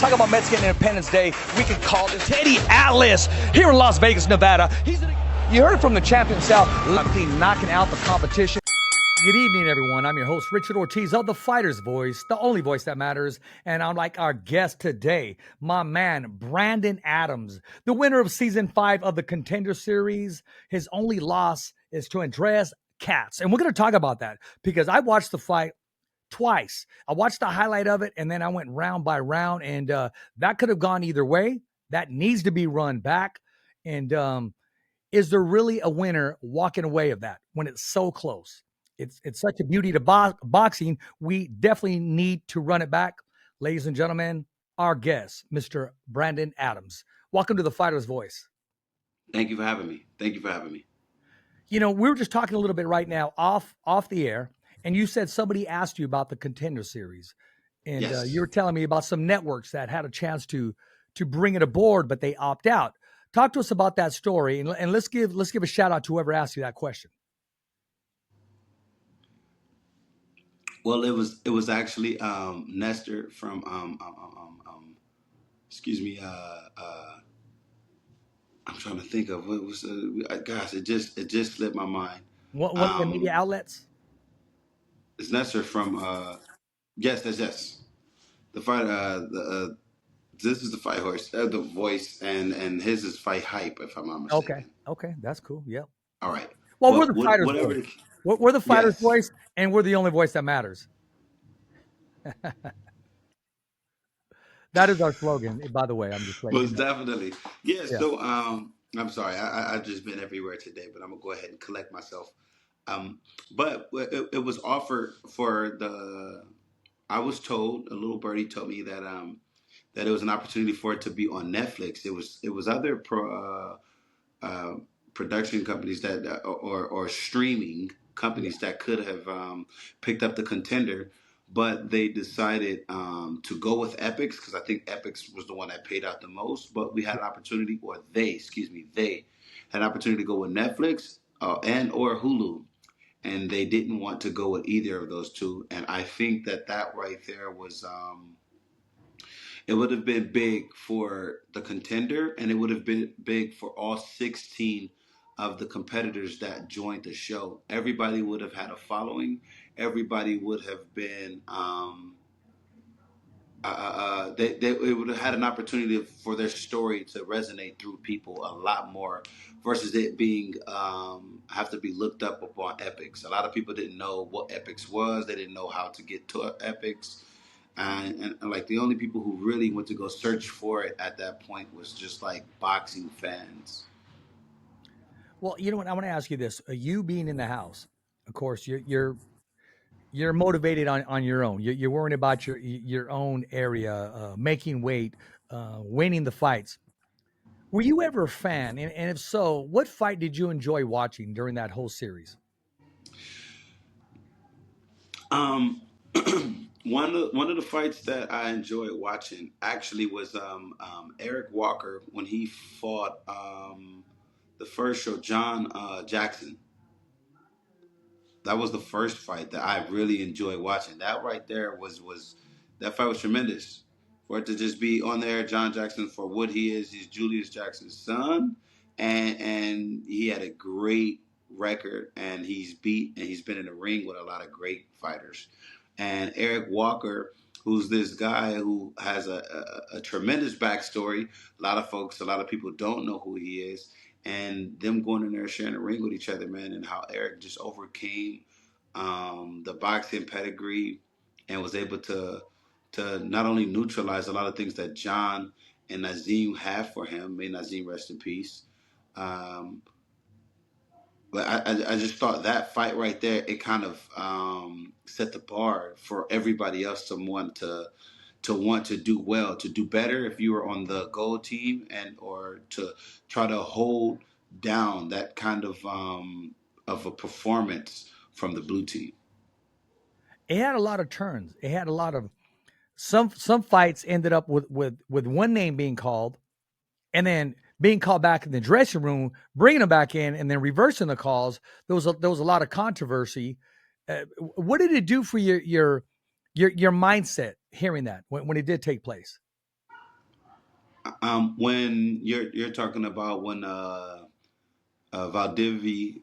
Talk about Mexican Independence Day. We can call this Teddy Atlas here in Las Vegas, Nevada. You heard from the champion himself, knocking out the competition. Good evening, everyone. I'm your host, Richard Ortiz of The Fighter's Voice, the only voice that matters. And I'm like our guest today, my man, Brandon Adams, the winner of season 5 of the Contender Series. His only loss is to Andreas Katz. And we're going to talk about that because I watched the fight twice. I watched the highlight of it, and then I went round by round, and that could have gone either way. That needs to be run back. And is there really a winner walking away of that when it's so close? It's such a beauty to boxing. We definitely need to run it back. Ladies and gentlemen, our guest, Mr. Brandon Adams. Welcome to The Fighter's Voice. Thank you for having me. You know, we were just talking a little bit right now off the air, and you said somebody asked you about the Contender Series, and Yes. You were telling me about some networks that had a chance to bring it aboard, but they opt out. Talk to us about that story, and let's give a shout out to whoever asked you that question. Well, it was actually Nestor from excuse me. I'm trying to think of what was. Gosh, it just slipped my mind. What the media outlets? It's Nestor from. Yes. The fight. This is the Fight Horse, the Voice, and his is Fight Hype, if I'm not mistaken. Okay, that's cool. Yep. All right. Well, we're the Fighter's Voice. We're the Fighter's Yes. Voice, and we're the only voice that matters. That is our slogan, by the way. I'm just letting Most you know. definitely. Yeah. Yeah. So I'm sorry. I've just been everywhere today, but I'm gonna go ahead and collect myself. But it was offered for the. I was told, a little birdie told me that it was an opportunity for it to be on Netflix. It was other production companies that or streaming companies that could have picked up the Contender, but they decided to go with Epix because I think Epix was the one that paid out the most. But we had an opportunity, or they had an opportunity to go with Netflix and or Hulu, and they didn't want to go with either of those two. And I think that right there was. It would have been big for the Contender, and it would have been big for all 16 of the competitors that joined the show. Everybody would have had a following. Everybody would have been. They would have had an opportunity for their story to resonate through people a lot more, versus it being have to be looked up upon Epix. A lot of people didn't know what Epix was. They didn't know how to get to Epix. And like the only people who really went to go search for it at that point was just like boxing fans. Well, you know what? I want to ask you this: you being in the house, of course, you're motivated on your own. You're worrying about your own area, making weight, winning the fights. Were you ever a fan? And if so, what fight did you enjoy watching during that whole series? Um, one of the fights that I enjoyed watching actually was Eric Walker when he fought the first show, John Jackson. That was the first fight that I really enjoyed watching. That right there was that fight was tremendous. For it to just be on there, John Jackson, for what he is, he's Julius Jackson's son, and he had a great record, and he's been in the ring with a lot of great fighters. And Eric Walker, who's this guy who has a tremendous backstory. A lot of people don't know who he is, and them going in there sharing the ring with each other, man, and how Eric just overcame the boxing pedigree and was able to not only neutralize a lot of things that John and Nazim have for him. May Nazim rest in peace. Um, but I just thought that fight right there, it kind of set the bar for everybody else to want to do well, to do better if you were on the gold team, and or to try to hold down that kind of a performance from the blue team. It had a lot of turns. It had a lot of some fights ended up with one name being called, and then being called back in the dressing room, bringing them back in, and then reversing the calls. There was a lot of controversy. What did it do for your mindset hearing that when it did take place? When you're talking about when Valdivia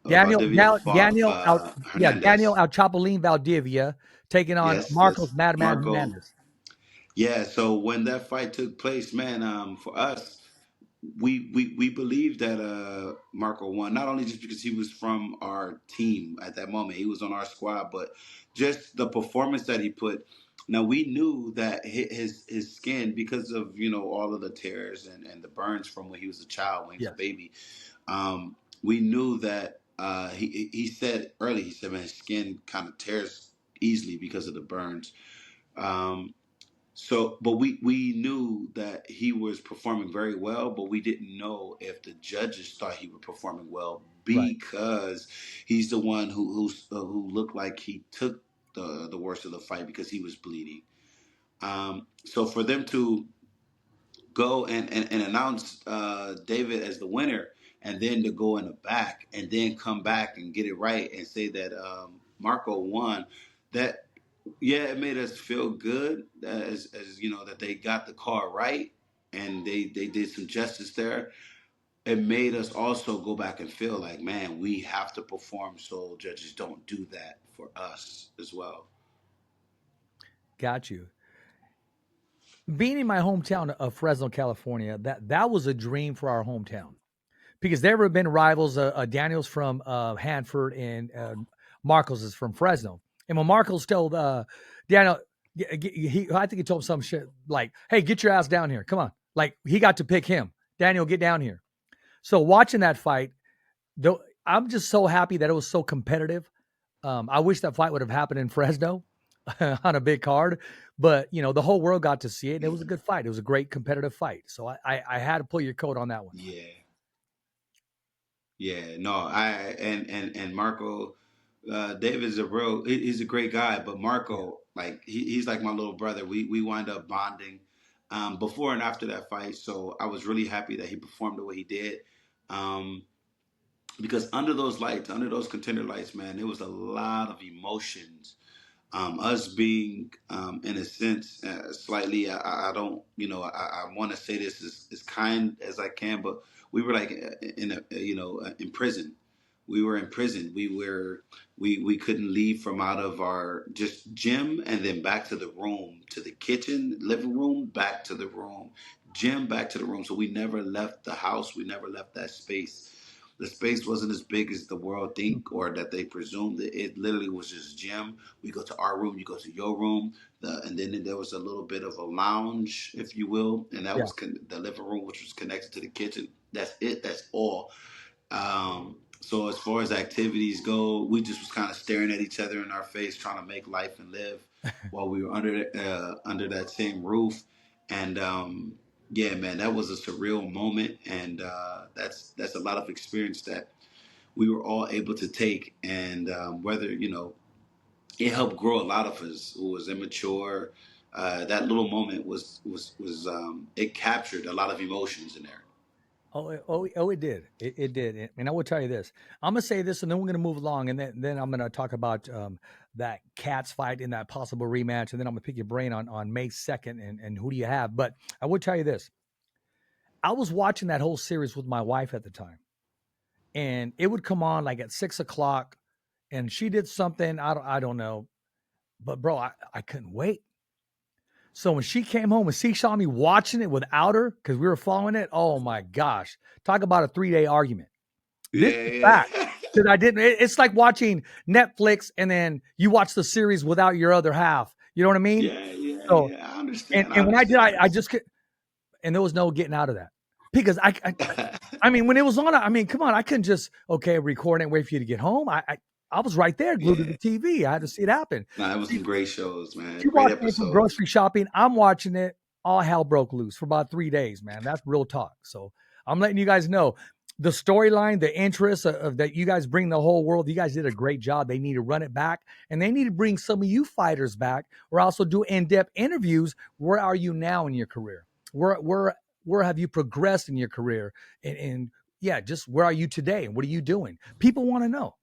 Daniel, Valdivia now fought Daniel out, yeah, Daniel Hernandez. Al Chapolin Valdivia taking on Yes, Marcos yes, Madman Marco. Hernandez. Yeah, so when that fight took place, man, for us, we believe that Marco won, not only just because he was from our team at that moment, he was on our squad, but just the performance that he put. Now we knew that his skin, because of all of the tears and the burns from when he was a child, when he was a Yes, baby, we knew that he said early, he said, man, his skin kind of tears easily because of the burns. Um, but we knew that he was performing very well, but we didn't know if the judges thought he was performing well right. because he's the one who looked like he took the worst of the fight because he was bleeding. So for them to go and announce David as the winner, and then to go in the back and then come back and get it right and say that Marco won, that yeah, it made us feel good as that they got the call right and they did some justice there. It made us also go back and feel like, man, we have to perform so judges don't do that for us as well. Got you. Being in my hometown of Fresno, California, that was a dream for our hometown because there have been rivals. Daniel's from Hanford and Marcos is from Fresno. And when Marcos told Daniel, I think he told him some shit like, "Hey, get your ass down here, come on!" Like he got to pick him. Daniel, get down here. So watching that fight, though, I'm just so happy that it was so competitive. I wish that fight would have happened in Fresno on a big card, but the whole world got to see it, and it was a good fight. It was a great competitive fight. So I had to pull your coat on that one. Yeah, yeah, no, and Marco, David's he's a great guy, but Yeah. Marco, like he's like my little brother. We wind up bonding before and after that fight. So I was really happy that he performed the way he did. Um, because under those lights, under those contender lights, man, there was a lot of emotions. Us being, in a sense, slightly, I don't, I want to say this as kind as I can, but we were like in prison. We were in prison. We couldn't leave from out of our just gym and then back to the room, to the kitchen, living room, back to the room, gym, back to the room. So we never left the house. We never left that space. The space wasn't as big as the world think or that they presumed. It literally was just gym. We go to our room, you go to your room, and then there was a little bit of a lounge, if you will, and that Yeah. was the living room, which was connected to the kitchen. That's it. That's all. So as far as activities go, we just was kind of staring at each other in our face, trying to make life and live while we were under that same roof. And yeah, man, that was a surreal moment, and that's a lot of experience that we were all able to take. And whether it helped grow a lot of us who was immature. That little moment was it captured a lot of emotions in there. It did. It did. And I will tell you this. I'm gonna say this, and then we're gonna move along, and then I'm gonna talk about that Cats fight in that possible rematch, and then I'm gonna pick your brain on May 2nd and who do you have. But I will tell you this. I was watching that whole series with my wife at the time, and it would come on like at 6 o'clock, and she did something I don't know, but bro, I couldn't wait. So when she came home and she saw me watching it without her because we were following it, oh my gosh, talk about a 3 day argument. This is Yeah, fact because I didn't. It's like watching Netflix and then you watch the series without your other half. You know what I mean? yeah, yeah, So yeah. I and understand. I and when I did, understand. I I just could, and there was no getting out of that because understand. I mean, when it was on, I mean, come on, I couldn't just record it and wait for you to get home. I was right there, glued to Yeah. the TV. I had to see it happen. No, it was some great shows, man. She Great walked in from episodes. grocery shopping. I'm watching it. All hell broke loose for about 3 days, man. That's real talk. So I'm letting you guys know the storyline, the interest of that you guys bring the whole world. You guys did a great job. They need to run it back, and they need to bring some of you fighters back, or also do in-depth interviews. Where are you now in your career? Where have you progressed in your career? And yeah, just where are you today? And what are you doing? People want to know.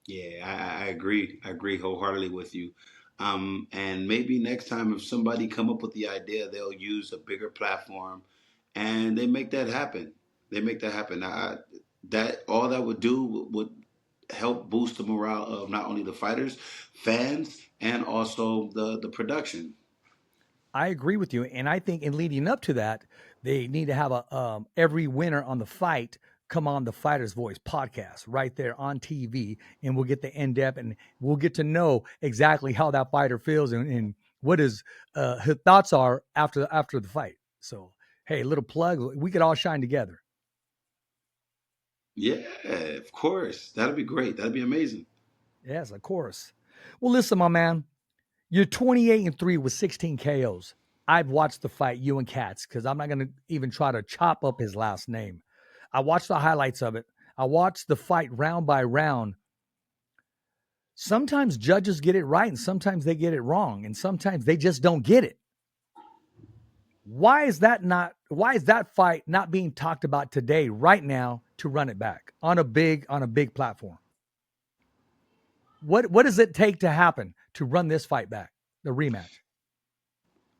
Yeah, I agree. I agree wholeheartedly with you. And maybe next time, if somebody come up with the idea, they'll use a bigger platform, and they make that happen. They make that happen. That all that would do would help boost the morale of not only the fighters, fans, and also the production. I agree with you, and I think in leading up to that, they need to have a every winner on the fight come on the Fighter's Voice podcast right there on TV, and we'll get the in depth, and we'll get to know exactly how that fighter feels and what his thoughts are after the fight. So, hey, little plug, we could all shine together. Yeah, of course. That'd be great. That'd be amazing. Yes, of course. Well, listen, my man, you're 28-3 with 16 KOs. I've watched the fight, you and Katz, because I'm not going to even try to chop up his last name. I watched the highlights of it. I watched the fight round by round. Sometimes judges get it right and sometimes they get it wrong, and sometimes they just don't get it. Why is that fight not being talked about today, right now, to run it back on a big platform? What does it take to happen to run this fight back, the rematch?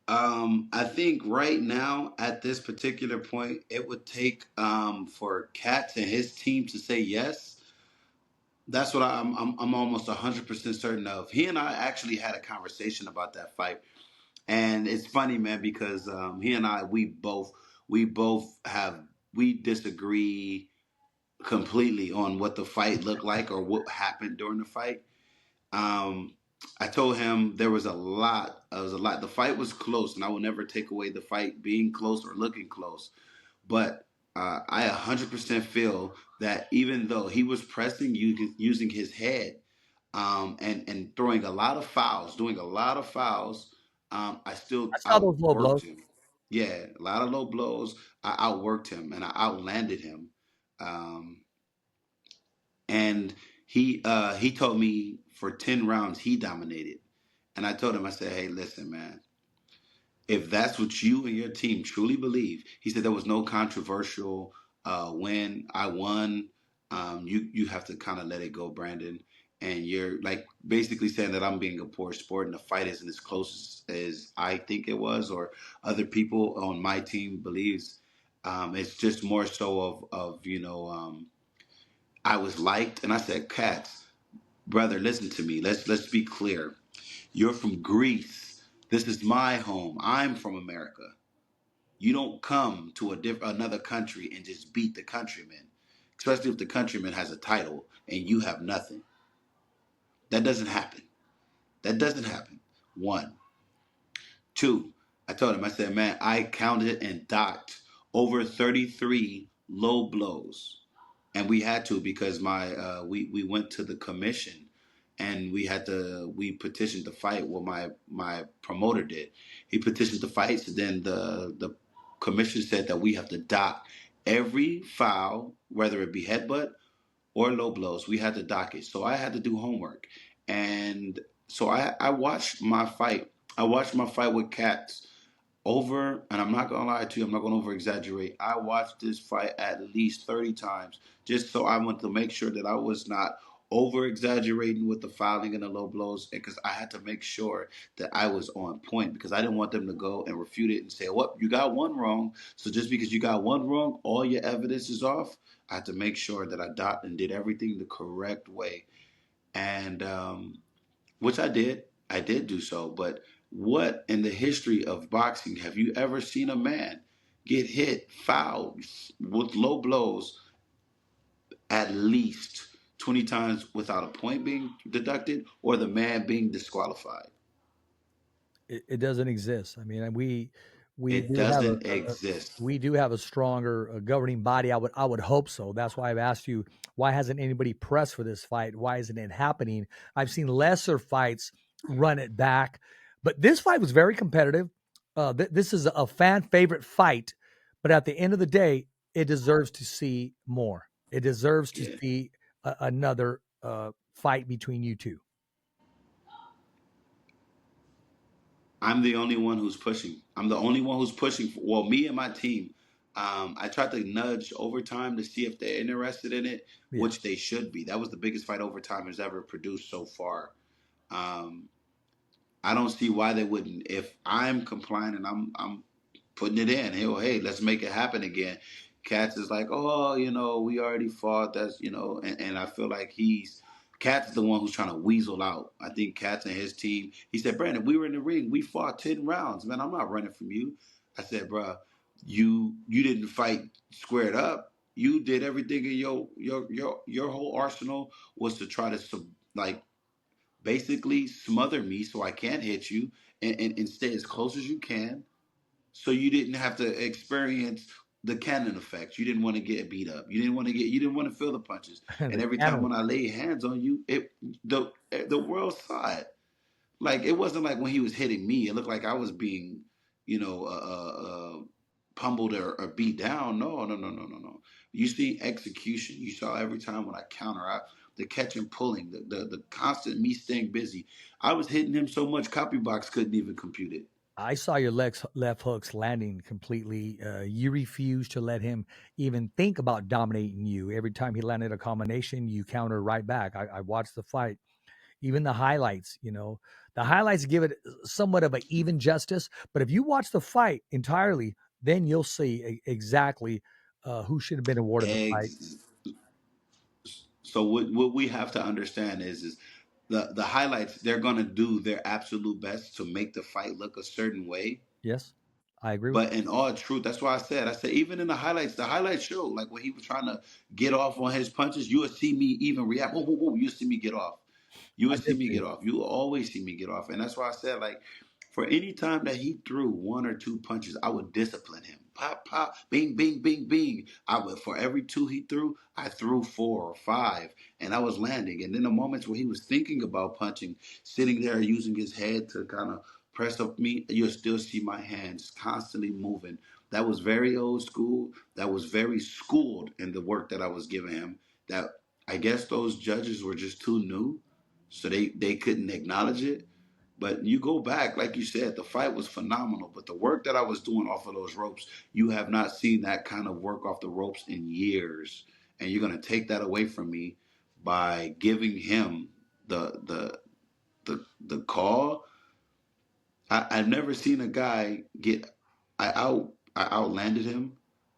I think right now, at this particular point, it would take for Katz and his team to say yes. That's what I'm almost 100% certain of. He and I actually had a conversation about that fight, and it's funny, man, because he and I we both have we disagree completely on what the fight looked like or what happened during the fight. Um, I told him there was a lot. There was a lot. The fight was close, and I will never take away the fight being close or looking close. But I 100% feel that even though he was pressing, using his head, and throwing a lot of fouls, doing a lot of fouls, I still I saw those low outworked blows. him. Yeah, a lot of low blows. I outworked him and I outlanded him. Um, and he told me for 10 rounds he dominated. And I told him, I said, hey, listen, man, if that's what you and your team truly believe, he said there was no controversial win. I won. You have to kind of let it go, Brandon. And you're like basically saying that I'm being a poor sport and the fight isn't as close as I think it was or other people on my team believes. It's just more so of I was liked, and I said, Katz, brother, listen to me. Let's be clear. You're from Greece. This is my home. I'm from America. You don't come to another country and just beat the countryman, especially if the countryman has a title and you have nothing. That doesn't happen. That doesn't happen. One. Two, I told him, I said, man, I counted and docked over 33 low blows. And we had to because we went to the commission and we petitioned the fight. Well, my promoter did. He petitioned the fights, and then the commission said that we have to dock every foul, whether it be headbutt or low blows. We had to dock it. So I had to do homework. And so I watched my fight. I watched my fight with Cats over, and I'm not gonna lie to you, I'm not gonna over exaggerate. I watched this fight at least 30 times just so I wanted to make sure that I was not over exaggerating with the fouling and the low blows, because I had to make sure that I was on point because I didn't want them to go and refute it and say, well, you got one wrong. So just because you got one wrong, all your evidence is off. I had to make sure that I dot and did everything the correct way. And which I did. I did do so. But what in the history of boxing have you ever seen a man get hit, fouled with low blows at least 20 times without a point being deducted or the man being disqualified? It doesn't exist. I mean, we It do have doesn't exist. we do have a stronger governing body. I would hope so. That's why I've asked you, why hasn't anybody pressed for this fight? Why isn't it happening? I've seen lesser fights run it back, but this fight was very competitive. This is a fan favorite fight, but at the end of the day, it deserves to see more. It deserves to Yeah. see another fight between you two. I'm the only one who's pushing. I'm the only one who's pushing. Well, me and my team. I tried to nudge overtime to see if they're interested in it, Yeah. which they should be. That was the biggest fight overtime has ever produced so far. Um, I don't see why they wouldn't. If I'm complying and I'm putting it in, hey, let's make it happen again. Katz is like, oh, we already fought. That's and I feel like Katz is the one who's trying to weasel out. I think Katz and his team. He said, Brandon, we were in the ring. We fought 10 rounds, man. I'm not running from you. I said, bro, you didn't fight squared up. You did everything in your whole arsenal was to try to like basically smother me so I can't hit you and stay as close as you can so you didn't have to experience the cannon effect. You didn't want to get beat up. You didn't want to feel the punches. And The every time cannon. when I laid hands on you, the world saw it. Like it wasn't like when he was hitting me, it looked like I was being, you know, pummeled or beat down. No, no, no, no, no, no. You see execution. You saw every time when I counter out the catch and pulling, the constant me staying busy. I was hitting him so much, copy box couldn't even compute it. I saw your left hooks landing completely. You refused to let him even think about dominating you. Every time he landed a combination, you counter right back. I watched the fight, even the highlights. The highlights give it somewhat of an even justice. But if you watch the fight entirely, then you'll see exactly who should have been awarded the fight. Ex- so what we have to understand is the highlights. They're gonna do their absolute best to make the fight look a certain way. Yes, I agree with But in all truth, that's why I said even in the highlights show like when he was trying to get off on his punches, you would see me even react. Whoa, whoa, whoa! You see me get off. You I would see did me see get it. off. You will always see me get off. And that's why I said, like, for any time that he threw one or two punches, I would discipline him. Pop, pop, bing, bing, bing, bing. I would, for every two he threw, I threw 4 or 5, and I was landing. And then the moments where he was thinking about punching, sitting there using his head to kind of press up me, you'll still see my hands constantly moving. That was very old school. That was very schooled in the work that I was giving him. That I guess those judges were just too new so they couldn't acknowledge it. But you go back, like you said, the fight was phenomenal. But the work that I was doing off of those ropes, you have not seen that kind of work off the ropes in years. And you're gonna take that away from me by giving him the call. I've never seen a guy get I outlanded him,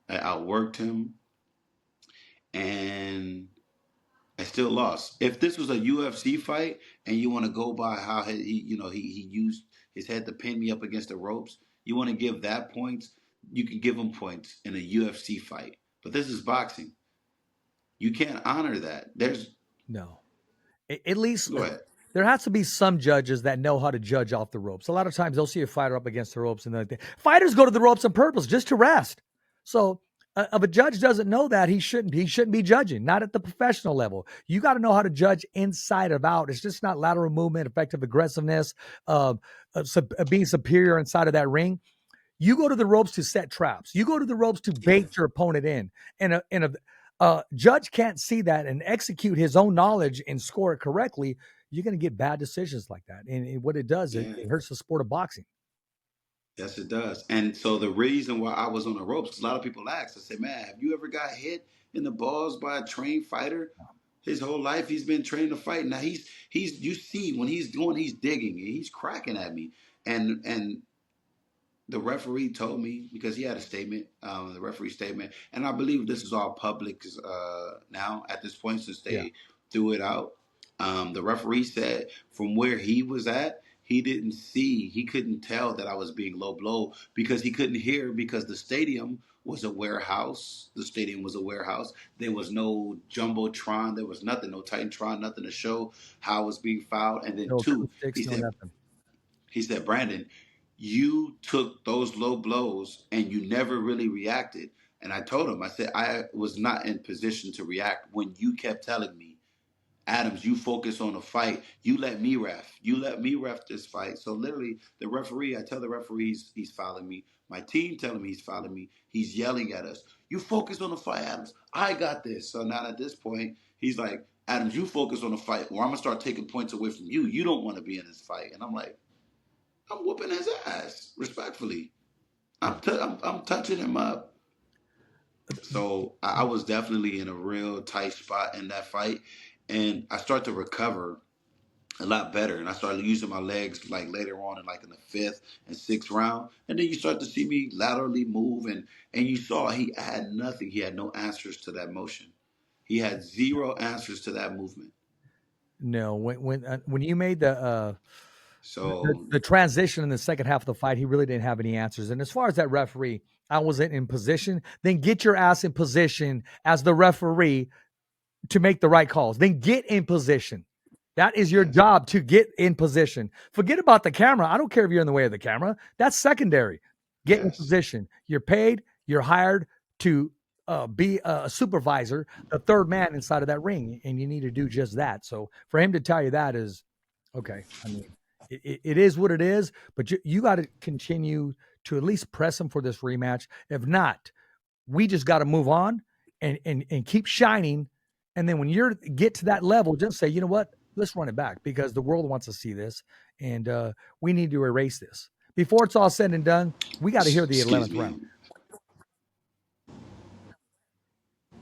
I outworked him, and I still lost. If this was a UFC fight and you want to go by how he used his head to pin me up against the ropes, you want to give that points, you can give him points in a UFC fight. But this is boxing. You can't honor that. There's No. At least Go ahead. there has to be some judges that know how to judge off the ropes. A lot of times they'll see a fighter up against the ropes and fighters go to the ropes on purpose just to rest. So if a judge doesn't know that, he shouldn't be judging, not at the professional level. You got to know how to judge inside of out. It's just not lateral movement, effective aggressiveness, being superior inside of that ring. You go to the ropes to set traps. You go to the ropes to Yeah. bait your opponent in. And a judge can't see that and execute his own knowledge and score it correctly, you're going to get bad decisions like that. And what it does, Yeah. it hurts the sport of boxing. Yes, it does. And so the reason why I was on the ropes, because a lot of people ask, I say, man, have you ever got hit in the balls by a trained fighter? His whole life he's been trained to fight. Now he's you see when he's digging and he's cracking at me. And the referee told me because he had a statement, the referee statement, and I believe this is all public now at this point since Yeah. they threw it out. The referee said from where he was at, he couldn't tell that I was being low blow because he couldn't hear because the stadium was a warehouse. The stadium was a warehouse. There was no jumbotron. There was nothing, no Titantron, nothing to show how it was being fouled. And then No two, he acoustics, no said, nothing. Brandon, you took those low blows and you never really reacted. And I told him, I said, I was not in position to react when you kept telling me, Adams, you focus on the fight. You let me ref. You let me ref this fight. So literally, the referee, I tell the referee he's fouling me. My team telling me he's fouling me. He's yelling at us. You focus on the fight, Adams. I got this. So now at this point, he's like, Adams, you focus on the fight, or I'm gonna start taking points away from you. You don't want to be in this fight. And I'm like, I'm whooping his ass, respectfully. Yeah. I'm touching him up. So I was definitely in a real tight spot in that fight, and I start to recover a lot better. And I started using my legs like later on, in the fifth and sixth round. And then you start to see me laterally move, and you saw he had nothing. He had no answers to that motion. He had zero answers to that movement. No, when you made So the transition in the second half of the fight, he really didn't have any answers. And as far as that referee, I wasn't in position. Then get your ass in position as the referee to make the right calls. Then get in position. That is your yes, job, to get in position. Forget about the camera. I don't care if you're in the way of the camera. That's secondary. Get in yes, position. You're paid. You're hired to be a supervisor, the third man inside of that ring, and you need to do just that. So for him to tell you that is okay. I mean, it is what it is, but you got to continue to at least press him for this rematch. If not, we just got to move on and keep shining. And then when you get to that level, just say, you know what, let's run it back, because the world wants to see this, and we need to erase this before it's all said and done. We got to hear the excuse 11th me. round.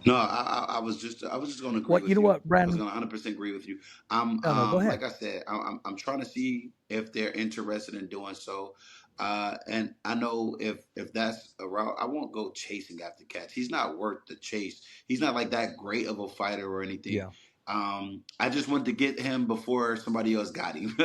No, I was just going to agree What, you with know you. what, I was Brandon? going to 100% agree with you. I'm No, go ahead. like I said, I'm trying to see if they're interested in doing so. And I know if that's a route, I won't go chasing after cats. He's not worth the chase. He's not like that great of a fighter or anything. Yeah. I just wanted to get him before somebody else got him.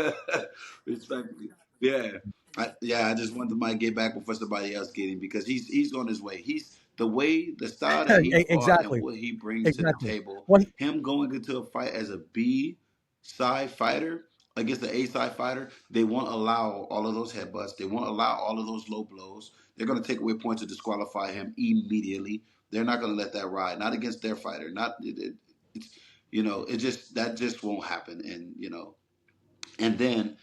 Respectfully, yeah. I just wanted to get back before somebody else get him, because he's on his way. He's the way, the style that he fought and Exactly. what he brings to the Exactly. table. Well, Him going into a fight as a B side fighter against the A side fighter, they won't allow all of those headbutts. They won't allow all of those low blows. They're going to take away points to disqualify him immediately. They're not going to let that ride. Not against their fighter. Not it's it just won't happen. And then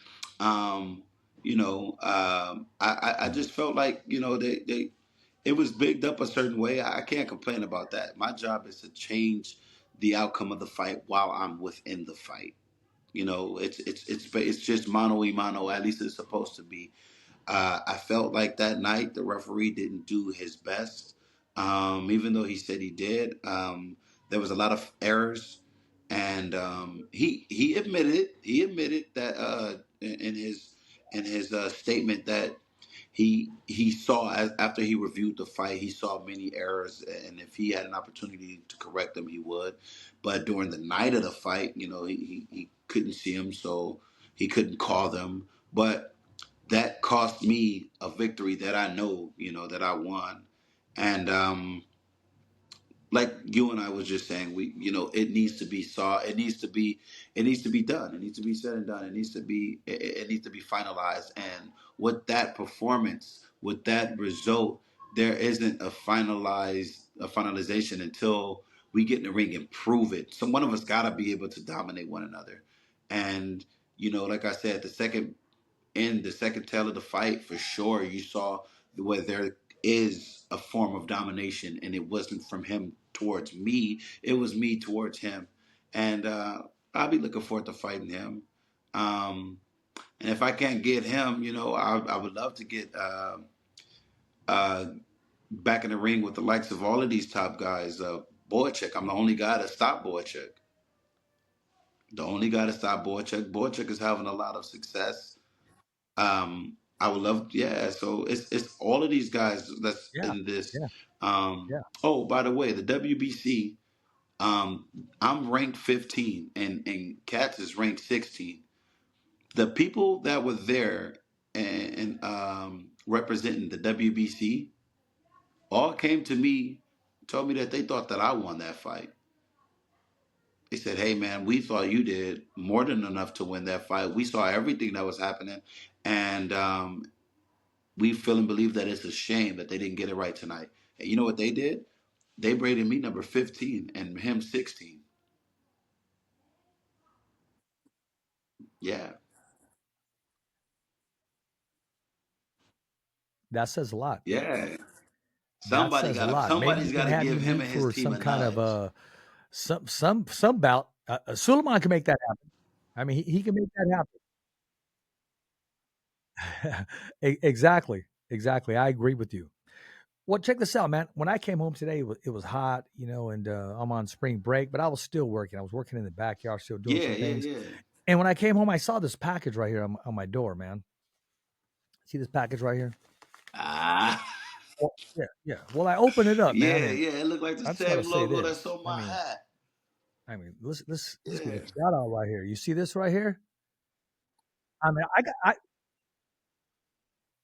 I just felt like they it was bigged up a certain way. I can't complain about that. My job is to change the outcome of the fight while I'm within the fight. It's just mano y mano. At least it's supposed to be. I felt like that night the referee didn't do his best, even though he said he did. There was a lot of errors, and he admitted it. He admitted that in his statement that he saw, after he reviewed the fight, he saw many errors, and if he had an opportunity to correct them, he would. But during the night of the fight, he couldn't see them, so he couldn't call them. But that cost me a victory that I know, that I won. And like you and I was just saying, it needs to be it needs to be done. It needs to be said and done. It needs to be finalized. And with that performance, with that result, there isn't a finalization until we get in the ring and prove it. So one of us got to be able to dominate one another. And like I said, in the second tail of the fight, for sure, you saw where there is a form of domination, and it wasn't from him towards me; it was me towards him. And I'll be looking forward to fighting him. And if I can't get him, I would love to get uh, back in the ring with the likes of all of these top guys. Boychuk, I'm the only guy to stop Boychuk. The only guy to stop Boychuk. Boychuk is having a lot of success. I would love, yeah. So it's all of these guys that's yeah, in this. yeah, yeah. Oh, by the way, the WBC, I'm ranked 15, and Katz is ranked 16. The people that were there and representing the WBC all came to me, told me that they thought that I won that fight. They said, "Hey, man, we thought you did more than enough to win that fight. We saw everything that was happening, and we feel and believe that it's a shame that they didn't get it right tonight." And you know what they did? They braided me number 15 and him 16. Yeah. That says a lot. Yeah. That says a lot. Maybe Somebody's we can gotta have give you him meet and his for team some a kind of nudge. some bout. Suleiman can make that happen. I mean, he can make that happen. Exactly, exactly. I agree with you. Well, check this out, man. When I came home today, it was hot, and I'm on spring break, but I was still working. I was working in the backyard, still doing Yeah, some yeah, things. yeah. And when I came home, I saw this package right here on my door, man. See this package right here? Ah. Well, yeah, yeah. Well, I opened it up, man, Yeah, and yeah. It looked like the I just got to same say logo that's this. on my hat. Let's give Yeah. a shout out right here. You see this right here? I mean, I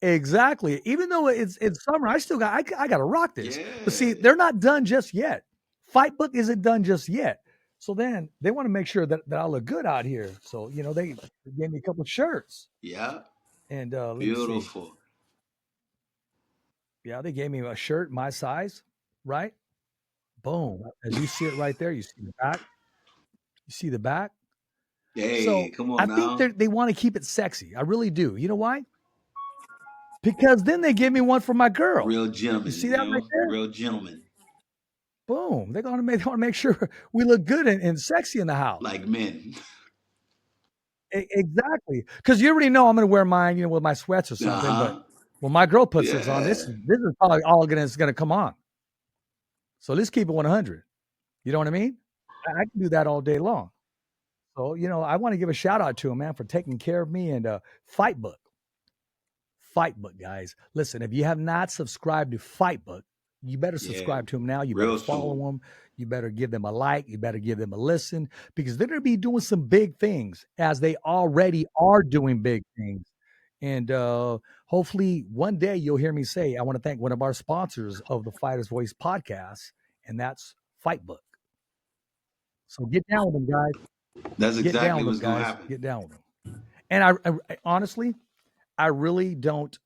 exactly. Even though it's summer, I still got I got to rock this. But see, Yeah. they're not done just yet. Fight book isn't done just yet. So then they want to make sure that I look good out here. So they gave me a couple of shirts, Yeah. and let me see. Beautiful. Yeah, they gave me a shirt my size, right? Boom. As you see it right there, you see the back. You see the back. Hey, So come I on think now. they want to keep it sexy. I really do. You know why? Because then they give me one for my girl. Real You gentleman, see that right there? real gentleman, Boom. They want to make sure we look good and sexy in the house. like men. Exactly. Because you already know I'm going to wear mine, with my sweats or Uh something. But huh. when my girl puts this on, Yeah. this is probably all going to come on. So let's keep it 100. You know what I mean? I can do that all day long. So, I want to give a shout out to him, man, for taking care of me and Fight Book. Fight Book, guys. Listen, if you have not subscribed to Fight Book, you better Yeah. subscribe to them now. You better Real follow soon. them. You better give them a like. You better give them a listen because they're going to be doing some big things as they already are doing big things. And hopefully one day you'll hear me say, I want to thank one of our sponsors of the Fighter's Voice podcast, and that's Fight Book. So get down with them, guys. That's Get down exactly with them, what's gonna guys. happen. Get down with them. And I honestly, I really don't.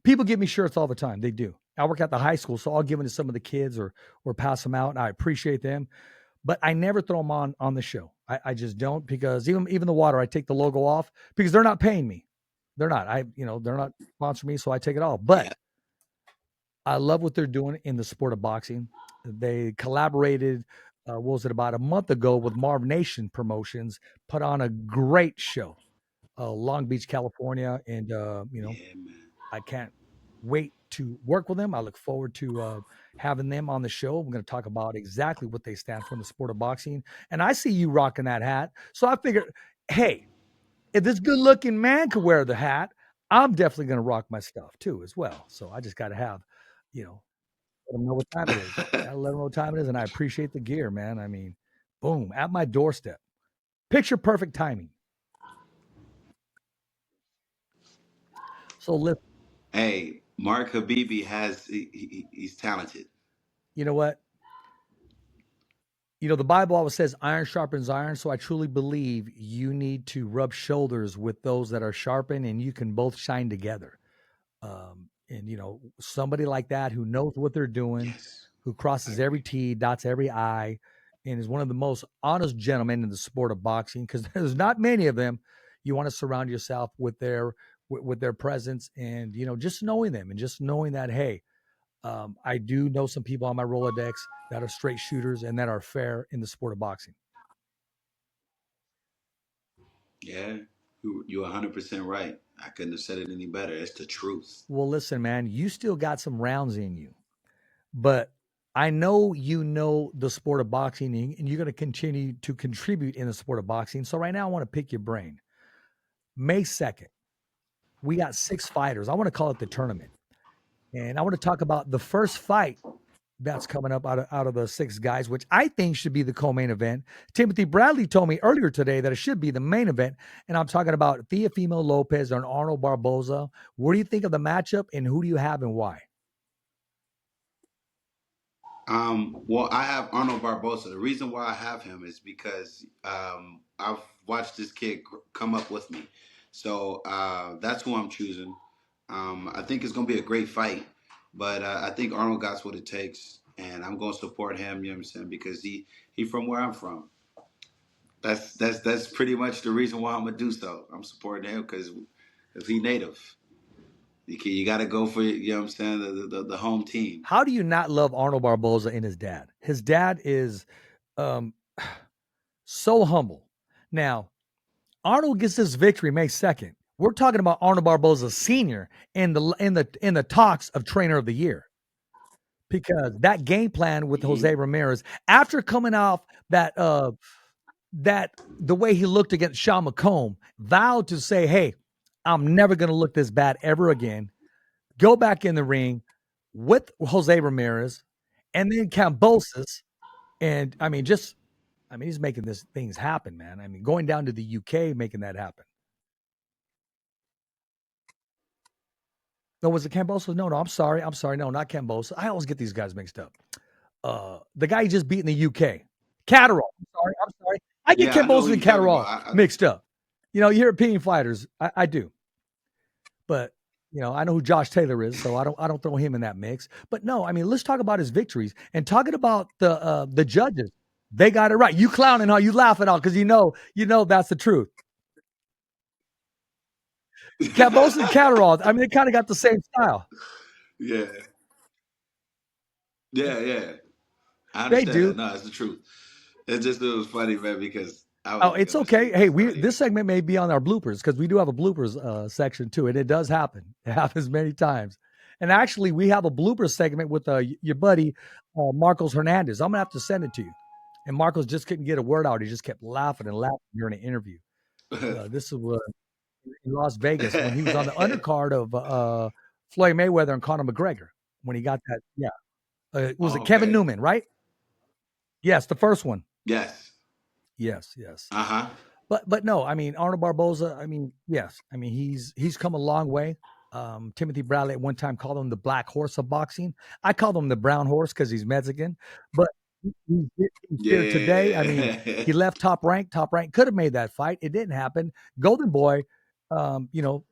People give me shirts all the time. They do. I work at the high school, so I'll give them to some of the kids or pass them out. And I appreciate them, but I never throw them on the show. I just don't because even the water, I take the logo off because they're not paying me. They're not. They're not sponsoring me, so I take it off. But Yeah. I love what they're doing in the sport of boxing. They collaborated. What was it about a month ago with Marv Nation Promotions? Put on a great show, Long Beach, California, and Yeah, man. I can't wait to work with them. I look forward to having them on the show. We're going to talk about exactly what they stand for in the sport of boxing. And I see you rocking that hat. So I figured, hey, if this good looking man could wear the hat, I'm definitely going to rock my stuff too, as well. So I just got to have, you know, let them know what time it is. Got to let them know what time it is. And I appreciate the gear, man. I mean, boom, at my doorstep. Picture perfect timing. So listen, Hey, Mark Habibi he's talented. you know what? The Bible always says iron sharpens iron. So I truly believe you need to rub shoulders with those that are sharpened and you can both shine together. And, somebody like that who knows what they're doing, Yes, who I crosses every agree. T, dots every I, and is one of the most honest gentlemen in the sport of boxing because there's not many of them. You want to surround yourself with their presence and, just knowing them and just knowing that, hey, I do know some people on my Rolodex that are straight shooters and that are fair in the sport of boxing. Yeah, you're 100% right. I couldn't have said it any better. It's the truth. Well, listen, man, you still got some rounds in you, but I know you know the sport of boxing and you're going to continue to contribute in the sport of boxing. So right now, I want to pick your brain. May 2nd, we got 6 fighters. I want to call it the tournament. And I want to talk about the first fight that's coming up out of the 6 guys, which I think should be the co-main event. Timothy Bradley told me earlier today that it should be the main event, and I'm talking about Teofimo Lopez and Arnold Barboza. What do you think of the matchup, and who do you have and why? Well, I have Arnold Barbosa. The reason why I have him is because I've watched this kid come up with me. So that's who I'm choosing. I think it's going to be a great fight, but I think Arnold got what it takes, and I'm going to support him. You know what I'm saying? Because he from where I'm from. That's pretty much the reason why I'm gonna do so. I'm supporting him because he native. You got to go for you know what I'm saying the home team. How do you not love Arnold Barboza and his dad? His dad is um, so humble. Now, Arnold gets this victory May 2nd. We're talking about Arnold Barboza Sr. in the talks of trainer of the year. Because that game plan with Hmm. Jose Ramirez after coming off that that the way he looked against Sean McComb, vowed to say, hey, I'm never going to look this bad ever again. Go back in the ring with Jose Ramirez and then Cambosis. And he's making this things happen, man. I mean, going down to the UK, making that happen. No, was it Cambosis? No, I'm sorry. No, not Cambosis. I always get these guys mixed up. The guy he just beat in the UK. Catterall. I'm sorry. I get Yeah, I know who Cambosis and you're talking Catterall about. mixed up. European fighters, I do. But I know who Josh Taylor is, so I don't throw him in that mix. But no, I mean, let's talk about his victories and talking about the judges. They got it right. You clowning, huh? You laughing out because you know that's the truth. Cambosis and Catterall, I mean, they kind of got the same style. Yeah, yeah. I They understand that. do. No, it's the truth. It was funny, man, because I was Oh, like, it's oh, this okay. dude Hey, is funny. this segment may be on our bloopers because we do have a bloopers section too, and it does happen. It happens many times. And actually, we have a blooper segment with your buddy Marcos Hernandez. I'm gonna have to send it to you. And Marcos just couldn't get a word out. He just kept laughing and laughing during the interview. This is in Las Vegas when he was on the undercard of Floyd Mayweather and Conor McGregor when he got that. Yeah, was Oh, it Kevin okay. Newman? Right? Yes, the first one. Yes. Yes. Uh-huh. But no, I mean Arnold Barboza. I mean, yes, I mean he's come a long way. Timothy Bradley at one time called him the black horse of boxing. I called him the brown horse because he's Mexican. But he's here today. I mean, Yeah. he left top rank. Top rank could have made that fight. It didn't happen. Golden Boy, they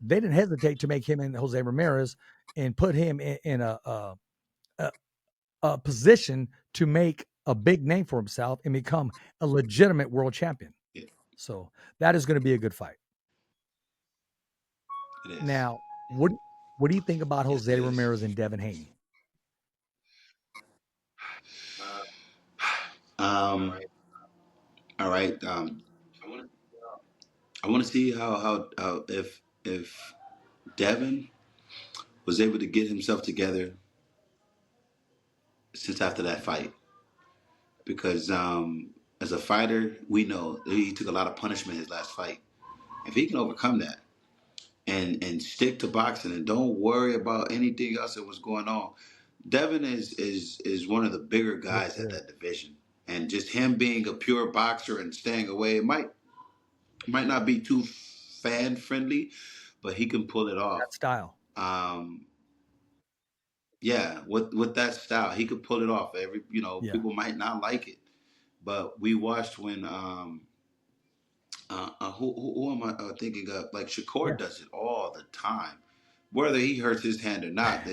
didn't hesitate to make him and Jose Ramirez and put him in a position to make a big name for himself and become a legitimate world champion. It So that is going to be a good fight. is. Now, what do you think about Yes, it Jose is. Ramirez and Devin Haney? Um, all right. I want to see how if Devin was able to get himself together since after that fight, because as a fighter, we know he took a lot of punishment his last fight. If he can overcome that and stick to boxing and don't worry about anything else that was going on, Devin is one of the bigger Yes, guys it at is. that division, and just him being a pure boxer and staying away might not be too fan friendly, but he can pull it off. That style. Um, yeah, with that style, he could pull it off. Yeah. People might not like it, but we watched when who am I thinking of? Like Shakur Yeah. does it all the time, whether he hurts his hand or not.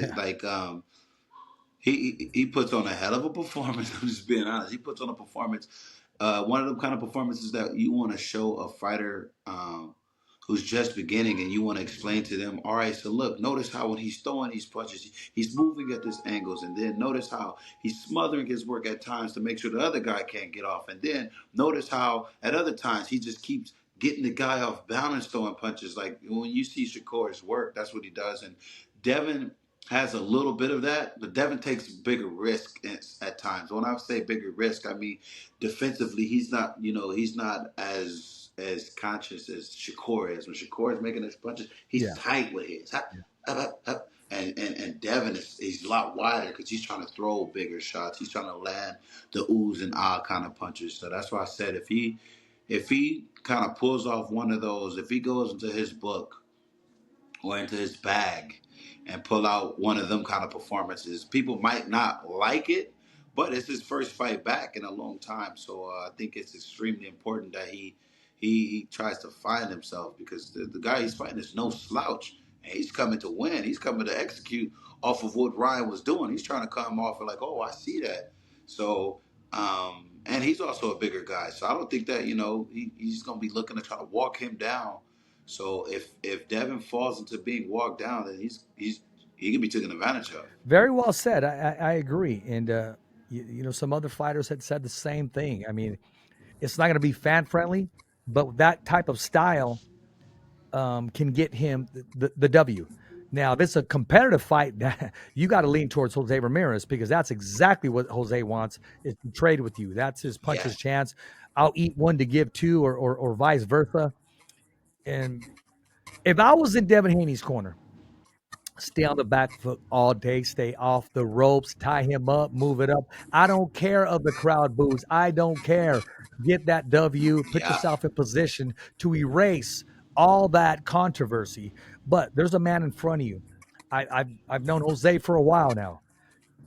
He puts on a hell of a performance. I'm just being honest. He puts on a performance. One of the kind of performances that you want to show a fighter who's just beginning, and you want to explain to them, all right, so look, notice how when he's throwing these punches, he's moving at these angles, and then notice how he's smothering his work at times to make sure the other guy can't get off, and then notice how at other times he just keeps getting the guy off balance throwing punches. Like when you see Shakur's work, that's what he does, and Devin has a little bit of that, but Devin takes bigger risk at times. When I say bigger risk, I mean defensively, he's not as conscious as Shakur is. When Shakur is making his punches, he's Yeah. tight with his. And Devin he's a lot wider because he's trying to throw bigger shots. He's trying to land the oohs and ah kind of punches. So that's why I said if he kind of pulls off one of those, if he goes into his book or into his bag and pull out one of them kind of performances. People might not like it, but it's his first fight back in a long time. So I think it's extremely important that he tries to find himself because the guy he's fighting is no slouch. And he's coming to win. He's coming to execute off of what Ryan was doing. He's trying to come off and like, oh, I see that. So, and he's also a bigger guy. So I don't think that, he's going to be looking to try to walk him down. So if Devin falls into being walked down, then he can be taken advantage of. Very well said. I agree. And some other fighters had said the same thing. I mean, it's not going to be fan friendly, but that type of style can get him the W. Now, if it's a competitive fight, you got to lean towards Jose Ramirez because that's exactly what Jose wants is to trade with you. That's his Yeah. puncher's chance. I'll eat one to give two, or vice versa. And if I was in Devin Haney's corner, stay on the back foot all day, stay off the ropes, tie him up, move it up. I don't care of the crowd boos. I don't care. Get that W, put Yeah. yourself in position to erase all that controversy. But there's a man in front of you. I've known Jose for a while now.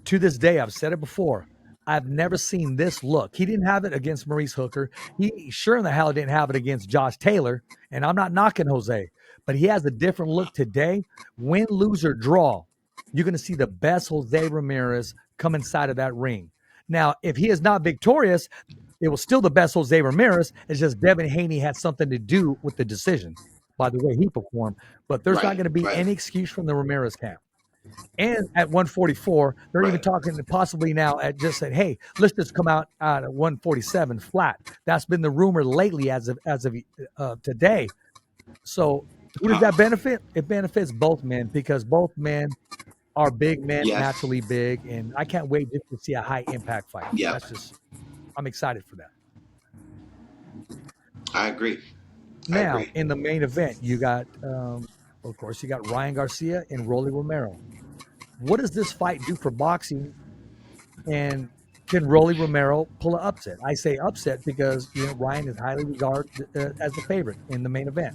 To this day, I've said it before. I've never seen this look. He didn't have it against Maurice Hooker. He sure in the hell didn't have it against Josh Taylor. And I'm not knocking Jose, but he has a different look today. Win, lose, or draw, you're going to see the best Jose Ramirez come inside of that ring. Now, if he is not victorious, it was still the best Jose Ramirez. It's just Devin Haney had something to do with the decision by the way he performed. But there's not Right. going to be Right. any excuse from the Ramirez camp. And at 144, they're even Right. talking possibly now at just said, hey, let's just come out at 147 flat. That's been the rumor lately as of today. So who does that benefit? It benefits both men because both men are big men, Yes. naturally big, and I can't wait just to see a high impact fight. Yeah. I'm excited for that. I agree. I Now agree. in the main event, you got, of course, you got Ryan Garcia and Rolly Romero. What does this fight do for boxing? And can Rolly Romero pull an upset? I say upset because Ryan is highly regarded as the favorite in the main event.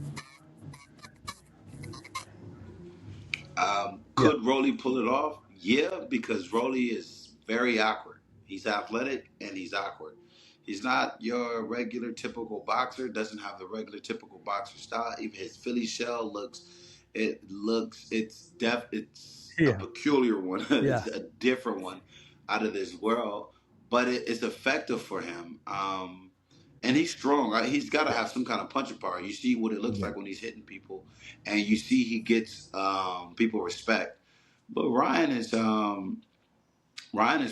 Yeah, Could Rolly pull it off? Yeah, because Rolly is very awkward. He's athletic and he's awkward. He's not your regular typical boxer. Doesn't have the regular typical boxer style. Even his Philly shell it's a yeah, peculiar one. yeah, It's a different one out of this world, but it's effective for him. And he's strong. Right? He's got to have some kind of punching power. You see what it looks yeah. like when he's hitting people, and you see he gets people respect. But Ryan is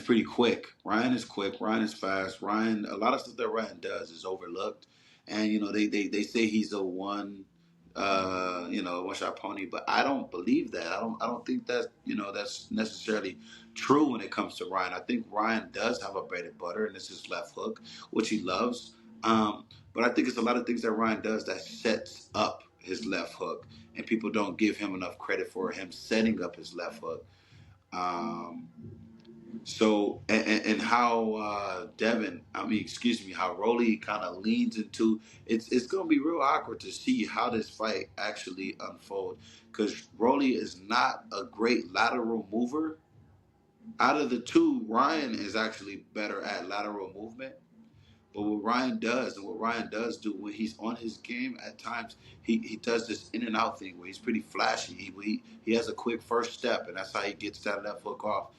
pretty quick. Ryan is quick. Ryan is fast. Ryan, a lot of stuff that Ryan does is overlooked, and they say he's a one shot pony, but I don't believe that. I don't think that that's necessarily true when it comes to Ryan. I think Ryan does have a bread and butter, and it's his left hook, which he loves. But I think it's a lot of things that Ryan does that sets up his left hook, and people don't give him enough credit for him setting up his left hook. Um, and how excuse me, how Rolly kind of leans into it's going to be real awkward to see how this fight actually unfolds because Rolly is not a great lateral mover. Out of the two, Ryan is actually better at lateral movement. But what Ryan does and what Ryan does do when he's on his game at times, he does this in and out thing where he's pretty flashy. He has a quick first step, and that's how he gets that left hook off.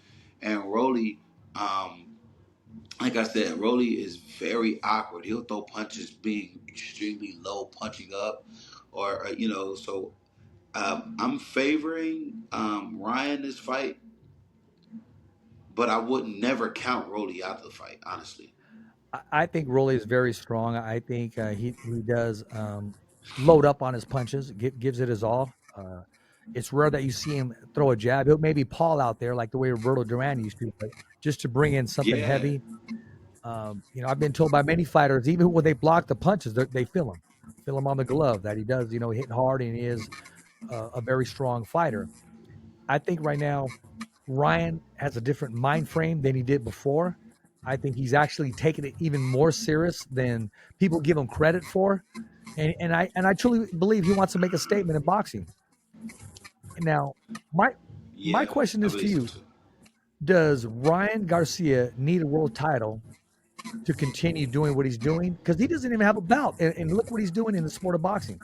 And Rolly, um, like I said, Rolly is very awkward. He'll throw punches being extremely low, punching up, So I'm favoring Ryan this fight, but I would never count Rolly out of the fight, honestly. I think Rolly is very strong. I think he does load up on his punches, gives it his all. It's rare that you see him throw a jab. He'll maybe Paul out there like the way Roberto Duran used to, but just to bring in something Yeah, heavy. I've been told by many fighters, even when they block the punches, they feel him on the glove that he does, hit hard, and he is a very strong fighter. I think right now Ryan has a different mind frame than he did before. I think he's actually taking it even more serious than people give him credit for. And I truly believe he wants to make a statement in boxing. Now, my yeah, question I is to believe so you: too. does Ryan Garcia need a world title to continue doing what he's doing? Because he doesn't even have a belt, and look what he's doing in the sport of boxing.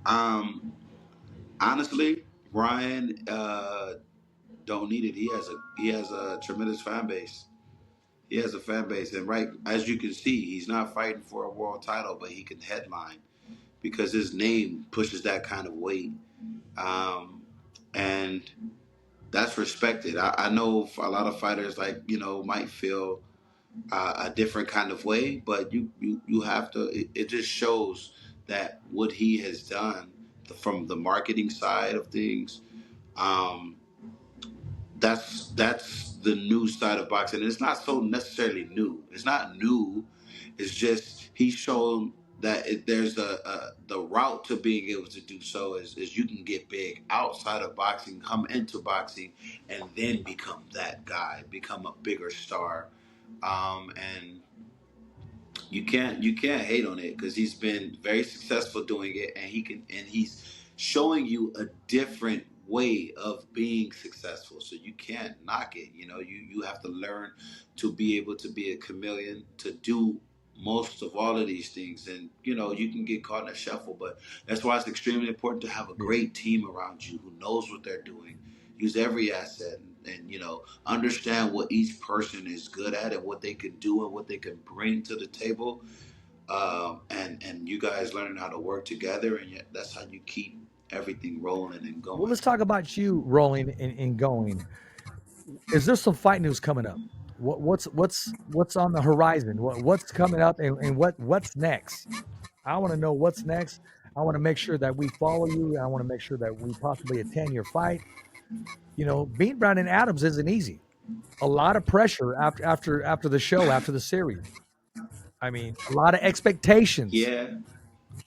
Um, Honestly, Ryan don't need it. He has a tremendous fan base. He has a fan base, and right as you can see, he's not fighting for a world title, but he can headline because his name pushes that kind of weight, um, and that's respected. I know a lot of fighters might feel a different kind of way, but you have to. It just shows that what he has done from the marketing side of things. Um, that's the new side of boxing. And it's not so necessarily new. It's not new. It's just he's shown that there's the route to being able to do so is you can get big outside of boxing, come into boxing, and then become that guy, become a bigger star. And you can't hate on it because he's been very successful doing it, and he's showing you a different way of being successful. So you can't knock it. You have to learn to be able to be a chameleon to do most of all of these things, and you can get caught in a shuffle. But that's why it's extremely important to have a Yeah. great team around you who knows what they're doing. Use every asset, and understand what each person is good at and what they can do and what they can bring to the table. And you guys learning how to work together, and yet that's how you keep everything rolling and Well, going. let's talk about you rolling and going. Is there some fight news coming up? What's on the horizon? What's coming up and what's next? I want to know what's next. I want to make sure that we follow you. I want to make sure that we possibly attend your fight. Being Brandon Adams isn't easy. A lot of pressure after the show, after the series. I mean, a lot of expectations. Yeah.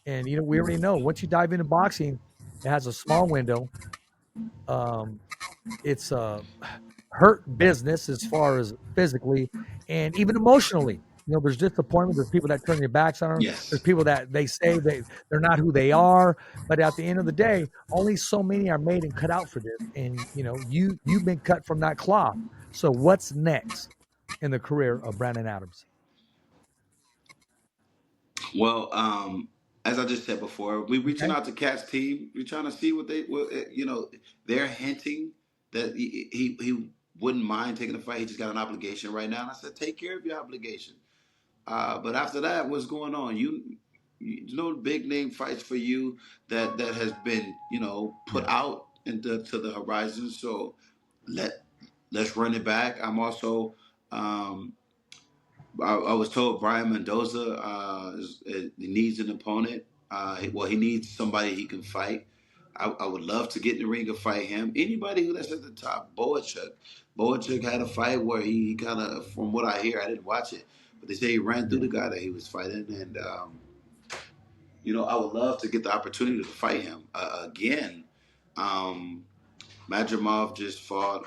And we already know once you dive into boxing, it has a small window. Um, it's a hurt business as far as physically and even emotionally. There's disappointment. There's people that turn their backs on them. There's Yes. people that they say they're not who they are. But at the end of the day, only so many are made and cut out for this. And you've been cut from that cloth. So what's next in the career of Brandon Adams? Well, as I just said before, we reaching Okay. out to Cat's team. We're trying to see they're hinting that he wouldn't mind taking a fight. He just got an obligation right now. And I said, take care of your obligation. But after that, what's going on? You know, big name fights for you that has been put Yeah. out into to the horizon. So let let's run it back. I'm also um, I was told Brian Mendoza needs an opponent. He needs somebody he can fight. I would love to get in the ring and fight him. Anybody who that's at the top, Boachuk. Boachuk had a fight where he kind of, from what I hear, I didn't watch it, but they say he ran through Yeah. the guy that he was fighting, and I would love to get the opportunity to fight him again. Um, Madrimov just fought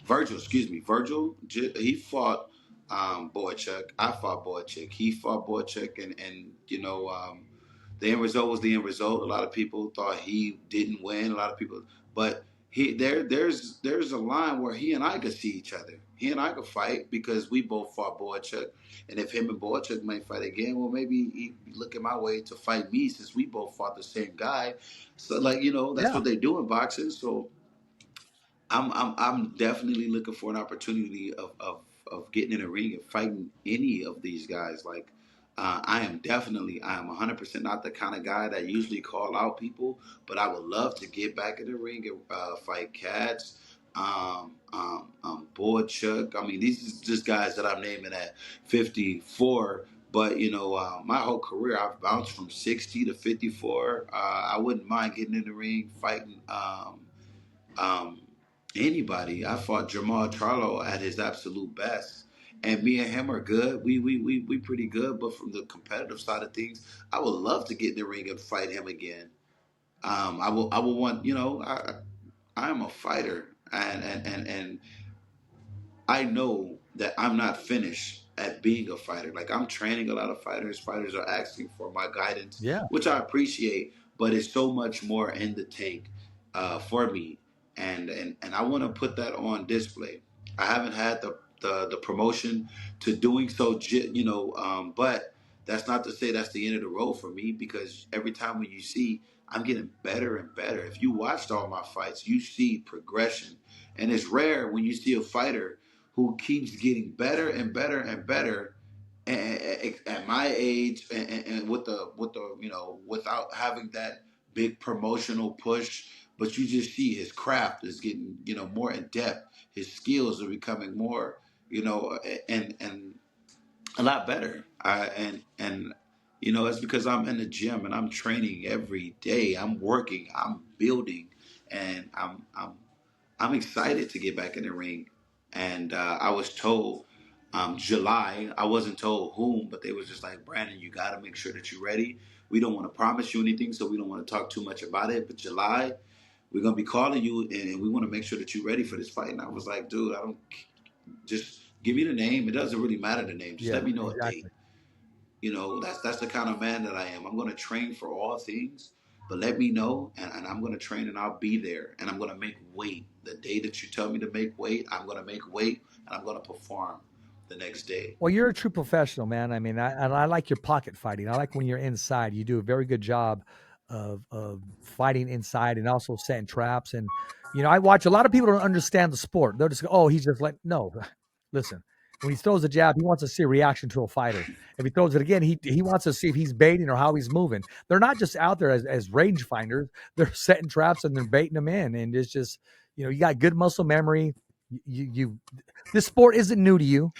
Virgil, excuse me, Virgil. He fought Boychuk. I fought Boychuk. He fought Boychuk, and the end result was the end result. A lot of people thought he didn't win. A lot of people, but there's a line where he and I could see each other. He and I could fight because we both fought Boychuk, and if him and Boychuk might fight again, well, maybe he looking my way to fight me since we both fought the same guy. So, like, that's Yeah. what they do in boxing. So I'm definitely looking for an opportunity of getting in a ring and fighting any of these guys. Like, I am 100% not the kind of guy that usually call out people, but I would love to get back in the ring and fight Cats, Boyd Chuck. I mean, these is just guys that I'm naming at 54. But my whole career, I've bounced from 60 to 54. I wouldn't mind getting in the ring, fighting. Um, Anybody. I fought Jamal Charlo at his absolute best. And me and him are good. We pretty good. But from the competitive side of things, I would love to get in the ring and fight him again. I will want, I am a fighter, and I know that I'm not finished at being a fighter. Like, I'm training a lot of fighters. Fighters are asking for my guidance, Yeah. which I appreciate. But it's so much more in the tank for me, and I want to put that on display. I haven't had the promotion to doing so, but that's not to say that's the end of the road for me, because every time when you see, I'm getting better and better. If you watched all my fights, you see progression, and it's rare when you see a fighter who keeps getting better and better and better at my age, and with the without having that big promotional push. But you just see his craft is getting more in depth. His skills are becoming more and a lot better. It's because I'm in the gym and I'm training every day. I'm working. I'm building, and I'm I'm excited to get back in the ring. And I was told July. I wasn't told whom, but they was just like, Brandon, you got to make sure that you're ready. We don't want to promise you anything, so we don't want to talk too much about it. But July, we're gonna be calling you, and we want to make sure that you're ready for this fight. And I was like, dude, I don't just give me the name. It doesn't really matter the name. Just Yeah, let me know a date. exactly. You know, that's the kind of man that I am. I'm going to train for all things, but let me know, and I'm going to train, and I'll be there, and I'm going to make weight. The day that you tell me to make weight, I'm going to make weight, and I'm going to perform the next day. Well, you're a true professional, man. I mean, I like your pocket fighting. I like when you're inside. You do a very good job of fighting inside and also setting traps. And I watch a lot of people don't understand the sport. They'll just go, "Oh, he's just like no." Listen, when he throws a jab, he wants to see a reaction to a fighter. If he throws it again, he wants to see if he's baiting or how he's moving. They're not just out there as range finders. They're setting traps and they're baiting them in. And it's just you got good muscle memory. You this sport isn't new to you.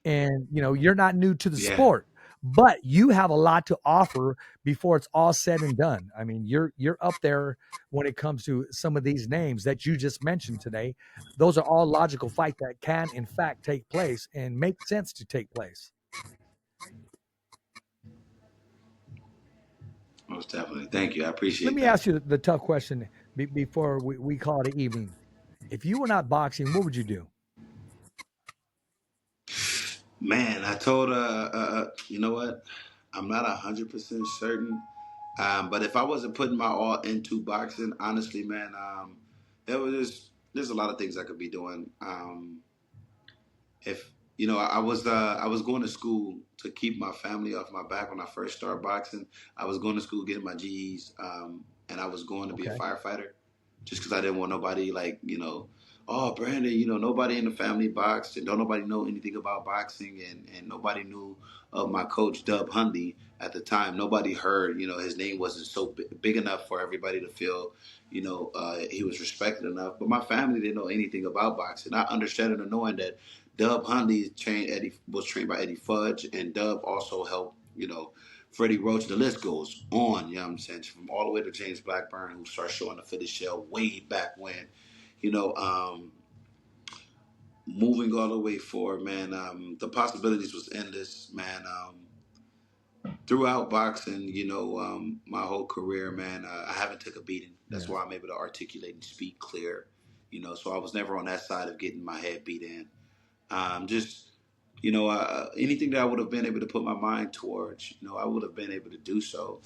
And you're not new to the Yeah, sport, but you have a lot to offer before it's all said and done. I mean, you're up there when it comes to some of these names that you just mentioned today. Those are all logical fights that can in fact take place and make sense to take place. most definitely. Thank you. I Let appreciate me that. ask you the tough question before we call it an evening. If you were not boxing, what would you do? Man, I told you know what? I'm not 100% certain. But if I wasn't putting my all into boxing, honestly, man, there's a lot of things I could be doing. If I was going to school to keep my family off my back when I first started boxing. I was going to school getting my G's, and I was going to be a Okay. firefighter, just because I didn't want nobody oh Brandon, nobody in the family boxed, and don't nobody know anything about boxing, and nobody knew of my coach Dub Hunley at the time. Nobody heard, his name wasn't so big enough for everybody to feel, he was respected enough. But my family didn't know anything about boxing. I understood and knowing that Dub Hunley was trained by Eddie Fudge, and Dub also helped, Freddie Roach. The list goes on, you know what I'm saying? From all the way to James Blackburn, who started showing the fitness shell way back when, you know, um, moving all the way forward, man. The possibilities was endless, man. Throughout boxing, my whole career, man, I haven't took a beating. That's Yeah. why I'm able to articulate and speak clear, so I was never on that side of getting my head beat in. Just anything that I would have been able to put my mind towards, I would have been able to do so.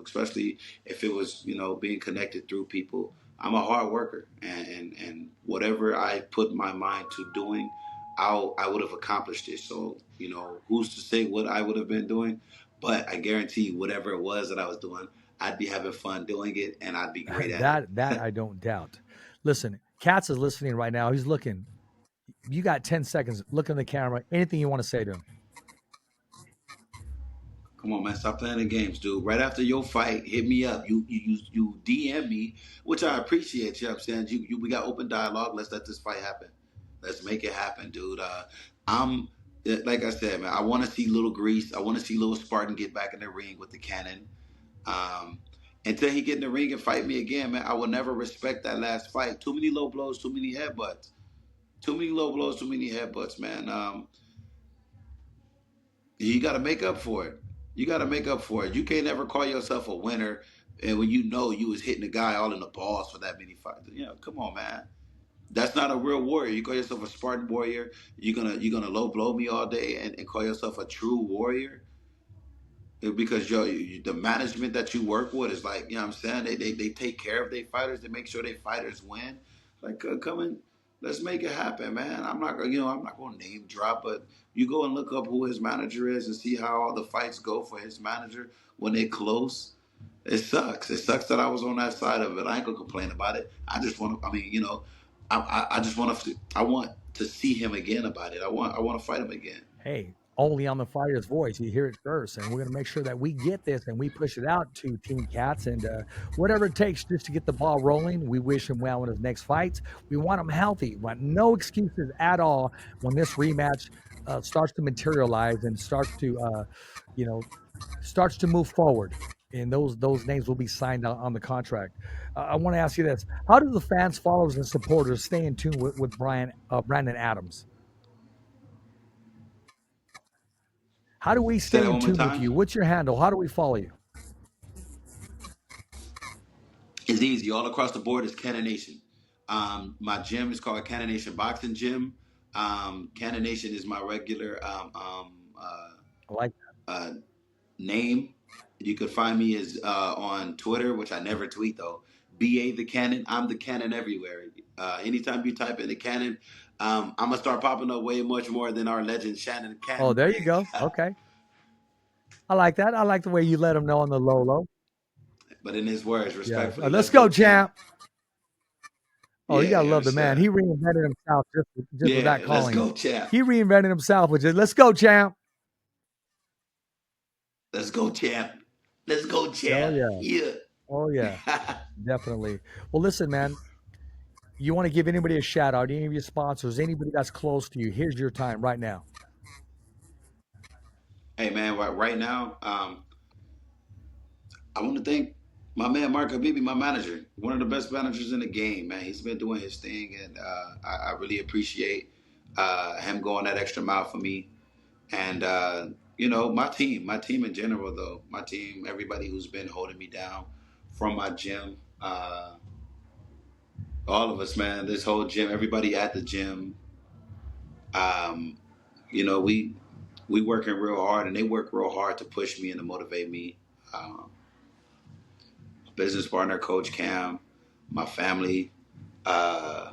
Especially if it was, being connected through people. I'm a hard worker, and whatever I put my mind to doing, I would have accomplished it. So who's to say what I would have been doing? But I guarantee you, whatever it was that I was doing, I'd be having fun doing it, and I'd be great at it. That I don't doubt. Listen, Katz is listening right now. He's looking. You got 10 seconds. Look in the camera. Anything you want to say to him. Come on, man, stop playing the games, dude. Right after your fight, hit me up. You DM me, which I appreciate. You know what I'm saying? We got open dialogue. Let's let this fight happen. Let's make it happen, dude. I'm like I said, man. I want to see Little Grease. I want to see Little Spartan get back in the ring with the cannon. Um, until he get in the ring and fight me again, man, I will never respect that last fight. Too many low blows, too many headbutts. Too many low blows, too many headbutts, man. You got to make up for it. You got to make up for it. You can't ever call yourself a winner, and when you was hitting the guy all in the balls for that many fights. Come on, man. That's not a real warrior. You call yourself a Spartan warrior. You're gonna low blow me all day and call yourself a true warrior because the management that you work with is like, what I'm saying, they take care of their fighters. They make sure their fighters win. Like, come in, let's make it happen, man. I'm not gonna name drop, but you go and look up who his manager is and see how all the fights go for his manager when they close. It sucks. It sucks that I was on that side of it. I ain't gonna complain about it. I just want to. I mean, I just want to. I want to see him again about it. I want to fight him again. Hey, only on the Fighter's Voice. You hear it first. And we're going to make sure that we get this and we push it out to Team Cats. And whatever it takes just to get the ball rolling, we wish him well in his next fights. We want him healthy. We want no excuses at all when this rematch starts to materialize and starts to move forward. and those names will be signed on the contract. I want to ask you this: how do the fans, followers, and supporters stay in tune with Brandon Adams? How do we Say stay that in one more tune with time. you? What's your handle? How do we follow you? It's easy. All across the board is Cannon Nation. My gym is called Cannon Nation Boxing Gym. Cannon Nation is my regular I like uh, name. You could find me as on Twitter, which I never tweet though. BA the Cannon. I'm the Cannon everywhere. Anytime you type in the Cannon, I'm gonna start popping up way much more than our legend Shannon Oh, Cannon there you did. go. Okay. I like that. I like the way you let them know on the low. But in his words, Yes. respectfully, Let's let's go, go, champ. champ. Oh, you Yeah, gotta you love the man. understand? He reinvented himself just with that Yeah, let's calling. go, champ. He reinvented himself with just "Let's go, champ." Let's go, champ. Let's go, Oh champ. yeah. Yeah. Oh yeah. Definitely. Well, listen, man. You want to give anybody a shout out, any of your sponsors, anybody that's close to you? Here's your time right now. Hey, man, right now, I want to thank my man Mark Habibi, my manager, one of the best managers in the game, man. He's been doing his thing, and I really appreciate him going that extra mile for me. And my team in general, though, my team, everybody who's been holding me down from my gym, all of us, man. This whole gym, everybody at the gym, um, we working real hard, and they work real hard to push me and to motivate me. Um, Business partner, Coach Cam, my family, uh,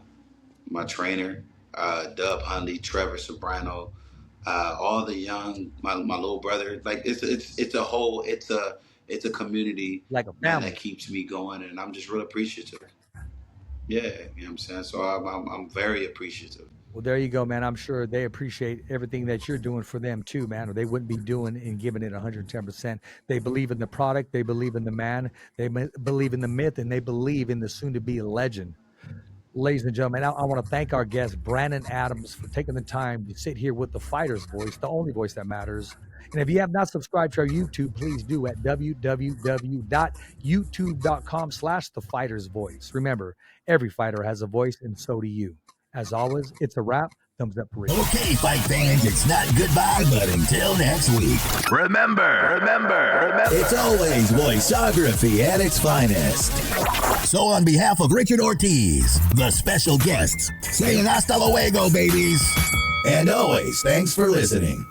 my trainer, Dub Hundley, Trevor Sobrano, all the young, my little brother. Like it's a whole, it's a community, Like a man, that family. keeps me going, and I'm just real appreciative. Yeah, you know what I'm saying. So I'm very appreciative. Well, there you go, man. I'm sure they appreciate everything that you're doing for them too, man, or they wouldn't be doing and giving it 110%. They believe in the product, they believe in the man, they believe in the myth, and they believe in the soon to be legend. Ladies and gentlemen, I want to thank our guest, Brandon Adams, for taking the time to sit here with the fighter's voice, the only voice that matters. And if you have not subscribed to our YouTube, please do at www.youtube.com/the fighter's voice. Remember, every fighter has a voice, and so do you. As always, it's a wrap. Thumbs up for Rich. Okay, fight fans, it's not goodbye, but until next week. Remember, it's always voiceography at its finest. So on behalf of Richard Ortiz, the special guests, saying hasta luego, babies. And always, thanks for listening.